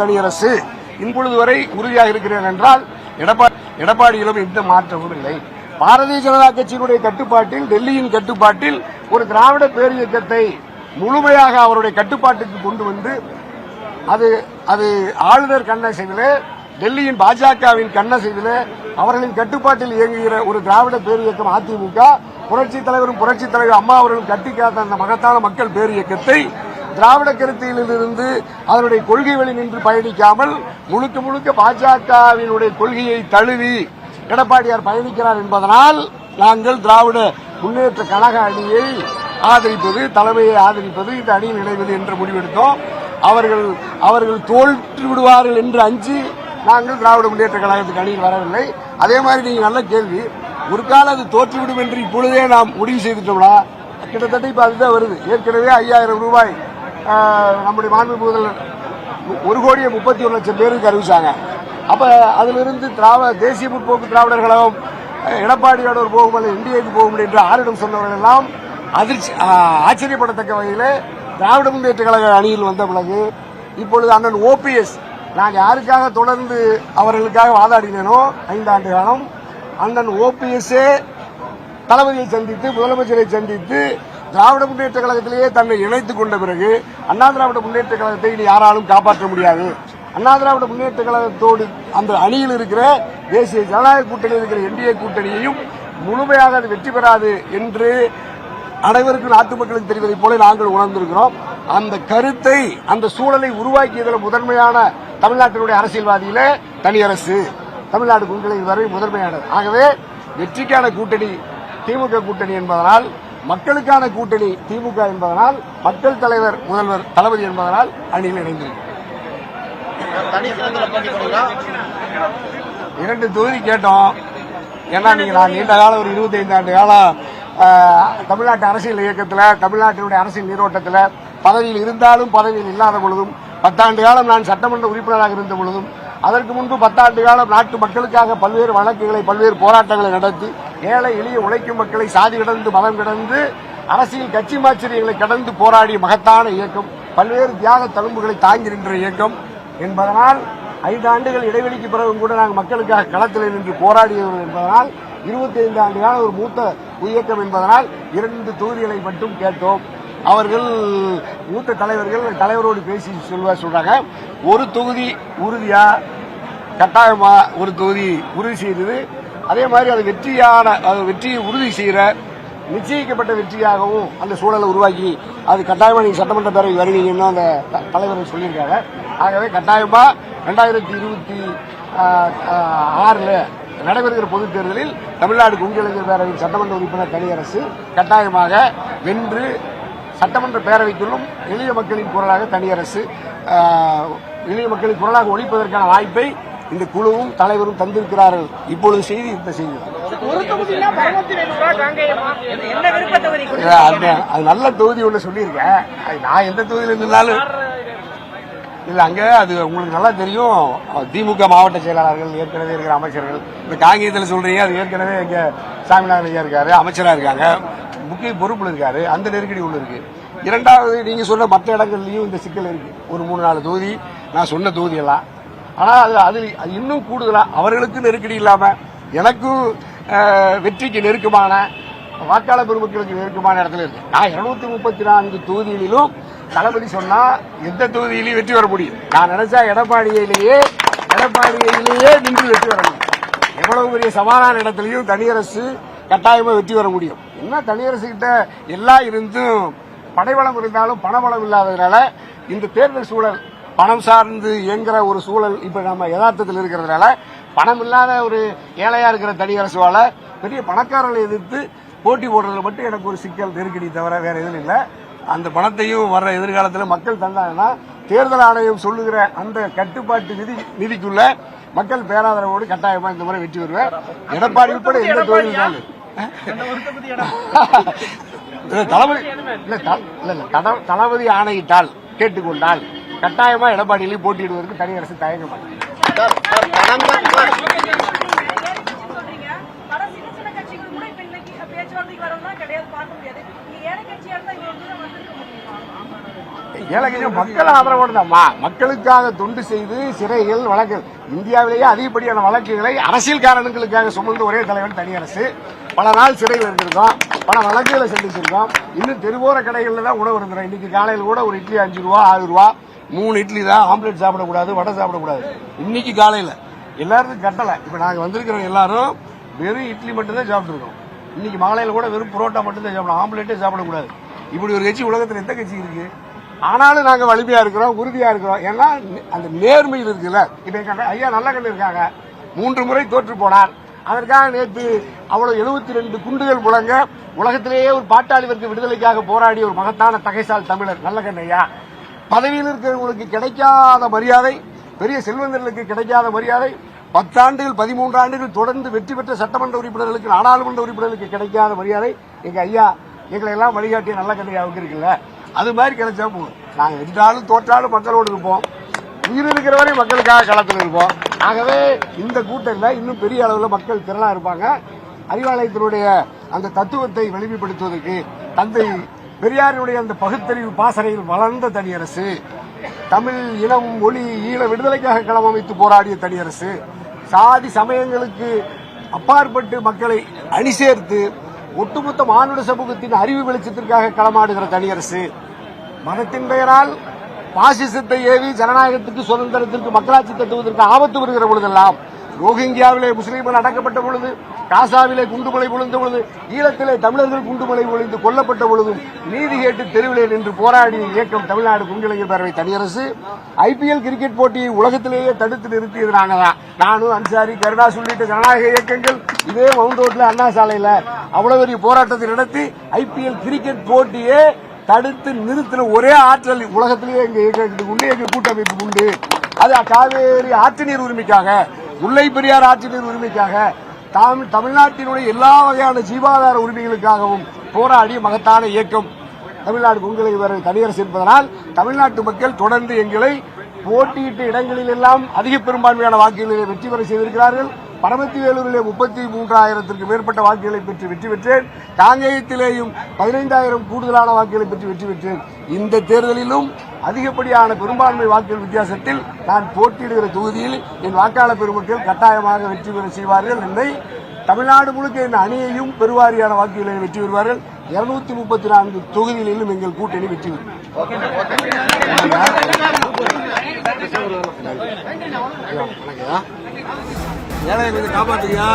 தனி அரசு இன்பொழுது வரை உறுதியாக இருக்கிறேன் என்றால் எடப்பாடியிலும் எந்த மாற்றமும் இல்லை. பாரதிய ஜனதா கட்சியினுடைய கட்டுப்பாட்டில், டெல்லியின் கட்டுப்பாட்டில் ஒரு திராவிட பேரியக்கத்தை முழுமையாக அவருடைய கட்டுப்பாட்டுக்கு கொண்டு வந்து அது ஆளுநர் கண்ணசைவிலே, டெல்லியின் பாஜகவின் கண்ணசைவிலே அவர்களின் கட்டுப்பாட்டில் இயங்குகிற ஒரு திராவிட பேரியக்கம் அதிமுக, புரட்சித் தலைவர் அம்மா அவர்களும் கட்டிக்காத்த அந்த மகத்தான மக்கள் பேரியக்கத்தை திராவிட கருத்திலிருந்து அதனுடைய கொள்கை வழி நின்று பயணிக்காமல் முழுக்க முழுக்க பாஜகவினுடைய கொள்கையை தழுவி எடப்பாடியார் பயணிக்கிறார் என்பதனால் நாங்கள் திராவிட முன்னேற்ற கழக அணியை ஆதரிப்பது, தலைமையை ஆதரிப்பது, இந்த அணியில் இணைவது என்று முடிவெடுத்தோம். அவர்கள் தோற்று விடுவார்கள் என்று அஞ்சி நாங்கள் திராவிட முன்னேற்ற கழகத்துக்கு அணியில் வரவில்லை. அதே மாதிரி நீங்க நல்ல கேள்வி, ஒரு காலம் அது தோற்றுவிடும் என்று இப்பொழுதே நாம் முடிவு செய்துட்டோம்னா கிட்டத்தட்ட இப்ப அதுதான் வருது. ஏற்கனவே 5000 ரூபாய் நம்முடைய மாண்பு முதல்வர் 1,31,00,000 பேருக்கு அறிவிச்சாங்க. அப்ப அதிலிருந்து தேசிய முற்போக்கு திராவிடர் கழகம் எடப்பாடியோட போகும் இந்தியாவுக்கு போகும் என்று ஆரிடம் சொன்னவர்கள் எல்லாம் ஆச்சரியப்படத்தக்க வகையில் திராவிட முன்னேற்ற கழக அணியில் வந்த பிறகு இப்பொழுது அண்ணன் ஓபிஎஸ், நான் யாருக்காக தொடர்ந்து அவர்களுக்காக வாதாடினேனோ 5 ஆண்டு காலம், அண்ணன் ஓபிஎஸ்ஏ தளபதியை சந்தித்து, முதலமைச்சரை சந்தித்து திராவிட முன்னேற்ற கழகத்திலேயே தன்னை இணைத்துக் கொண்ட பிறகு அண்ணா திராவிட முன்னேற்ற கழகத்தை இனி யாராலும் காப்பாற்ற முடியாது, அண்ணா திராவிட முன்னேற்ற கழகத்தோடு அந்த அணியில் இருக்கிற தேசிய ஜனநாயக கூட்டணியில் இருக்கிற என்டிஏ கூட்டணியையும் முழுமையாக அது வெற்றி பெறாது என்று அனைவருக்கும் நாட்டு மக்களுக்கு தெரிவதைப் போல நாங்கள் உணர்ந்திருக்கிறோம். அந்த கருத்தை, அந்த சூழலை உருவாக்கியதில் முதன்மையான தமிழ்நாட்டினுடைய அரசியல்வாதியிலே தனி அரசு, தமிழ்நாடு கூட்டணி வரை முதன்மையானது. ஆகவே வெற்றிக்கான கூட்டணி திமுக கூட்டணி என்பதனால், மக்களுக்கான கூட்டணி திமுக என்பதனால், மக்கள் தலைவர் முதல்வர் தளபதி என்பதனால் அணியில் இணைந்திருக்கிறது. 2 தொகுதி கேட்டோம். ஏன்னா நான் நீண்ட காலம் ஒரு 25 ஆண்டு காலம் தமிழ்நாட்டு அரசியல் இயக்கத்தில், தமிழ்நாட்டினுடைய அரசியல் நீரோட்டத்தில் பதவியில் இருந்தாலும் பதவியில் இல்லாத பொழுதும், 10 ஆண்டு காலம் நான் சட்டமன்ற உறுப்பினராக இருந்த பொழுதும், அதற்கு முன்பு 10 ஆண்டு காலம் நாட்டு மக்களுக்காக பல்வேறு வழக்குகளை, பல்வேறு போராட்டங்களை நடத்தி ஏழை எளிய உழைக்கும் மக்களை சாதி கடந்து, மதம் கடந்து, அரசியல் கட்சி மாச்சரியங்களை கடந்து போராடிய மகத்தான இயக்கம், பல்வேறு தியாக தழும்புகளை தாங்கி நின்ற இயக்கம் என்பதனால் 5 ஆண்டுகள் இடைவெளிக்கு பிறகும் கூட நாங்கள் மக்களுக்காக களத்தில் நின்று போராடியவர்கள் என்பதனால் 25 ஆண்டு கால ஒரு மூத்த இயக்கம் என்பதனால் 2 தொகுதிகளை மட்டும் கேட்டோம். அவர்கள் மூத்த தலைவரோடு பேசி சொல்றாங்க, ஒரு தொகுதி உறுதியா, கட்டாயமா ஒரு தொகுதி உறுதி செய்தது. அதே மாதிரி அது வெற்றியை உறுதி செய்கிற நிச்சயிக்கப்பட்ட வெற்றியாகவும் அந்த சூழலை உருவாக்கி அது கட்டாயமா நீங்க சட்டமன்ற பேரவை வருவீங்கன்னு அந்த தலைவர்கள் சொல்லியிருக்காங்க. ஆகவே கட்டாயமா 2026 நடைபெறுகிற பொதுத் தேர்தலில் தமிழ்நாடு கொங்கு இளைஞர் பேரவையின் சட்டமன்ற உறுப்பினர் தனி அரசு கட்டாயமாக வென்று சட்டமன்ற பேரவைக்குள்ளும் எளிய மக்களின் குரலாக தனி அரசு, எளிய மக்களின் குரலாக ஒழிப்பதற்கான வாய்ப்பை இந்த குழுவும் தலைவரும் தந்திருக்கிறார்கள். இப்பொழுது செய்தி இந்த செய்தி அது நல்ல தொகுதி ஒன்று சொல்லியிருக்கேன். நான் எந்த தொகுதியில் இருந்தாலும் இல்ல, அங்க அது உங்களுக்கு நல்லா தெரியும். திமுக மாவட்ட செயலாளர்கள், ஏற்கனவே இருக்கிற அமைச்சர்கள், இந்த காங்கியத்தில் சொல்றீங்க, அது ஏற்கனவே எங்க சாமிநாதன் ஐயா இருக்காரு, அமைச்சரா இருக்காங்க, முக்கிய பொறுப்புல இருக்காரு, அந்த நெருக்கடி உள்ள இருக்கு. இரண்டாவது, நீங்க சொன்ன மற்ற இடங்கள்லயும் இந்த சிக்கல் இருக்கு. ஒரு 3-4 தொகுதி நான் சொன்ன தொகுதி எல்லாம். ஆனா அது இன்னும் கூடுதலா அவர்களுக்கு நெருக்கடி இல்லாம எனக்கும் வெற்றிக்கு நெருக்கமான, வாக்காளர் பெருமக்களுக்கு நெருக்கமான இடத்துல இருக்கு. நான் 234 தொகுதிகளிலும் தளபதி சொன்னா எந்த தொகுதியிலையும் வெற்றி வர முடியும். நான் நினைச்சா எடப்பாடியிலேயே நின்று வெற்றி வர முடியும். எவ்வளவு பெரிய சவாலான இடத்துலயும் தனியரசு கட்டாயமா வெற்றி வர முடியும். என்ன தனியரசு கிட்ட எல்லாம் இருந்தும் படைபலம் இருந்தாலும் பணபலம் இல்லாததுனால இந்த தேர்தல் சூழல் பணம் சார்ந்து இயங்குற ஒரு சூழல் இப்ப நம்ம யதார்த்தத்தில் இருக்கிறதுனால, பணம் இல்லாத ஒரு ஏழையா இருக்கிற தனியரசுவால பெரிய பணக்காரர்களை எதிர்த்து போட்டி போடுறதுல மட்டும் எனக்கு ஒரு சிக்கல், நெருக்கடி தவிர வேற எதுவும் இல்லை. அந்த பணத்தையும் வர்ற எதிர்காலத்தில் மக்கள் தந்தாங்கன்னா தேர்தல் ஆணையம் சொல்லுகிற அந்த கட்டுப்பாட்டு நிதிக்குள்ள மக்கள் பேராதரவோடு கட்டாயமா இந்த முறை வெற்றி பெறுவேன். எடப்பாடி உட்பட எந்த தொழில் தளபதி ஆணையிட்டால், கேட்டுக்கொண்டால் கட்டாயமா எடப்பாடியிலையும் போட்டியிடுவதற்கு தனி அரசு தயங்க மாட்டேன். பேச்சுவார்த்தைக்கு வரவங்க கிடையாது, பார்க்க முடியாது. நீங்க ஏழை கட்சியா இருந்தா இவ்வளவு தூரம் வந்திருக்க முடியுமா? ஏழைகள் மக்கள் ஆதரவோடு தான் மக்களுக்காக தொண்டு செய்து சிறைகள் வழக்குகள் இந்தியாவிலேயே அதிகப்படியான வழக்குகளை அரசியல் காரணங்களுக்காக சுமந்து ஒரே தலைவன் தனியரசு. பல நாள் சிறையில் இருந்திருக்கோம், பல வழக்குகளை சந்திச்சிருக்கோம். இன்னும் தெருவோர கடைகளில் தான் உணவு இருந்துடும். இன்னைக்கு காலையில் கூட ஒரு இட்லி 5 ரூபா 6 ரூபா, 3 இட்லி தான். ஆம்லெட் சாப்பிடக்கூடாது, வடை சாப்பிடக்கூடாது. இன்னைக்கு காலையில் எல்லாருக்கும் கட்டலை. இப்ப நாங்க வந்திருக்கிறோம் எல்லாரும் வெறும் இட்லி மட்டும் தான் சாப்பிட்டுருக்கோம். இன்னைக்கு மாலையில் கூட வெறும் புரோட்டா மட்டும் தான் சாப்பிடணும், ஆம்லெட்டே சாப்பிடக்கூடாது. இப்படி ஒரு கட்சி உலகத்தில் எந்த கட்சி இருக்கு? ஆனாலும் நாங்க வலிமையா இருக்கிறோம், உறுதியா இருக்கிறோம். ஏன்னா அந்த நேர்மையில் இருக்குல்ல. இப்ப ஐயா நல்ல கண்ணு இருக்காங்க, 3 முறை தோற்று போனார். அதற்காக நேற்று அவ்வளவு 72 குண்டுகள் முழங்க உலகத்திலேயே ஒரு பாட்டாளி வர்க்க விடுதலைக்காக போராடிய ஒரு மகத்தான தகைசால் தமிழர் நல்ல கண்ணையா. பதவியில் இருக்கிறவங்களுக்கு கிடைக்காத மரியாதை, பெரிய செல்வந்தர்களுக்கு கிடைக்காத மரியாதை, 10 ஆண்டுகள் 13 ஆண்டுகள் தொடர்ந்து வெற்றி பெற்ற சட்டமன்ற உறுப்பினர்களுக்கு நாடாளுமன்ற உறுப்பினர்களுக்கு கிடைக்காத மரியாதை எங்க ஐயா எங்களை எல்லாம் வழிகாட்டிய நல்ல கண்ணையாவுக்கு இருக்குல்ல. அது மாதிரி கிடைச்சா போகும். நாங்க வென்றாலும் தோற்றாலும் மக்களோடு இருப்போம், உயிர் இருக்கிற வரை மக்களுக்காக களத்தில் இருப்போம். ஆகவே இந்த கூட்டத்தில் இன்னும் பெரிய அளவில் மக்கள் திரளா இருப்பாங்க. அறிவாலயத்தினுடைய அந்த தத்துவத்தை வெளிப்படுத்துவதற்கு தந்தை பெரியாருடைய அந்த பகுத்தறிவு பாசறையில் வளர்ந்த தனியரசு, தமிழ் இனம் மொழி ஈழ விடுதலைக்காக களம் அமைத்து போராடிய தனியரசு, சாதி சமயங்களுக்கு அப்பாற்பட்டு மக்களை அணி சேர்த்து ஒட்டுமொத்த மானுட சமூகத்தின் அறிவு வெளிச்சத்திற்காக களமாடுகிற தனியரசு, மதத்தின் பெயரால் பாசிசத்தை ஏவி ஜனநாயகத்துக்கு சுதந்திரத்திற்கு மக்களாட்சி தட்டுவதற்கு ஆபத்து வருகிற பொழுதெல்லாம், ரோஹிங்கியாவிலே முஸ்லீம்கள் அடக்கப்பட்ட பொழுது, காசாவிலே குண்டுமலை பொழிந்த பொழுது, ஈழத்திலே தமிழர்கள் குண்டுமலை பொழிந்து கொல்லப்பட்ட பொழுதும் நீதி கேட்டு தெருவிலே நின்று போராடிய இயக்கம் தமிழ்நாடு குண்டிலைஞர் பேரவை தனியரசு. IPL கிரிக்கெட் போட்டியை உலகத்திலேயே தடுத்து நிறுத்தியது நாங்க தான். நானும் அன்சாரி கருணாஸ் உள்ளிட்ட ஜனநாயக இயக்கங்கள் இதே மவுண்ட் ரோட்ல அண்ணா சாலையில அவ்வளவு பெரிய போராட்டத்தை நடத்தி IPL கிரிக்கெட் போட்டியே தடுத்து நிறுத்தின ஒரே ஆற்றல் உலகத்திலேயே எங்க இயக்கத்துக்கு உண்டு, எங்க கூட்டமைப்பு உண்டு. அது காவேரி ஆற்று நீர் உரிமைக்காக, முல்லை பெரியார் ஆற்று நீர் உரிமைக்காக, தமிழ்நாட்டினுடைய எல்லா வகையான ஜீவாதார உரிமைகளுக்காகவும் போராடிய மகத்தான இயக்கம் தமிழ்நாடு உங்களை வர தனியரசு என்பதனால் தமிழ்நாட்டு மக்கள் தொடர்ந்து எங்களை போட்டியிட்ட இடங்களில் எல்லாம் அதிக பெரும்பான்மையான வாக்குகளில் வெற்றி பெற செய்திருக்கிறார்கள். பரமத்தி வேலூரிலே 33,000த்திற்கு மேற்பட்ட வாக்குகளை பெற்று வெற்றி பெற்றேன். காங்கேயத்திலேயும் 15,000 கூடுதலான வாக்குகளை பெற்று வெற்றி பெற்றேன். இந்த தேர்தலிலும் அதிகப்படியான பெரும்பான்மை வாக்குகள் வித்தியாசத்தில் நான் போட்டியிடுகிற தொகுதியில் என் வாக்காளர் பெருமக்கள் கட்டாயமாக வெற்றி பெற செய்வார்கள். என்னை தமிழ்நாடு முழுக்க என் அணியையும் பெருவாரியான வாக்குகளை வெற்றி பெறுவார்கள். 234 தொகுதிகளிலும் எங்கள் கூட்டணி வெற்றி பெறும். ஏழை கொஞ்சம் காப்பாத்துக்கியா.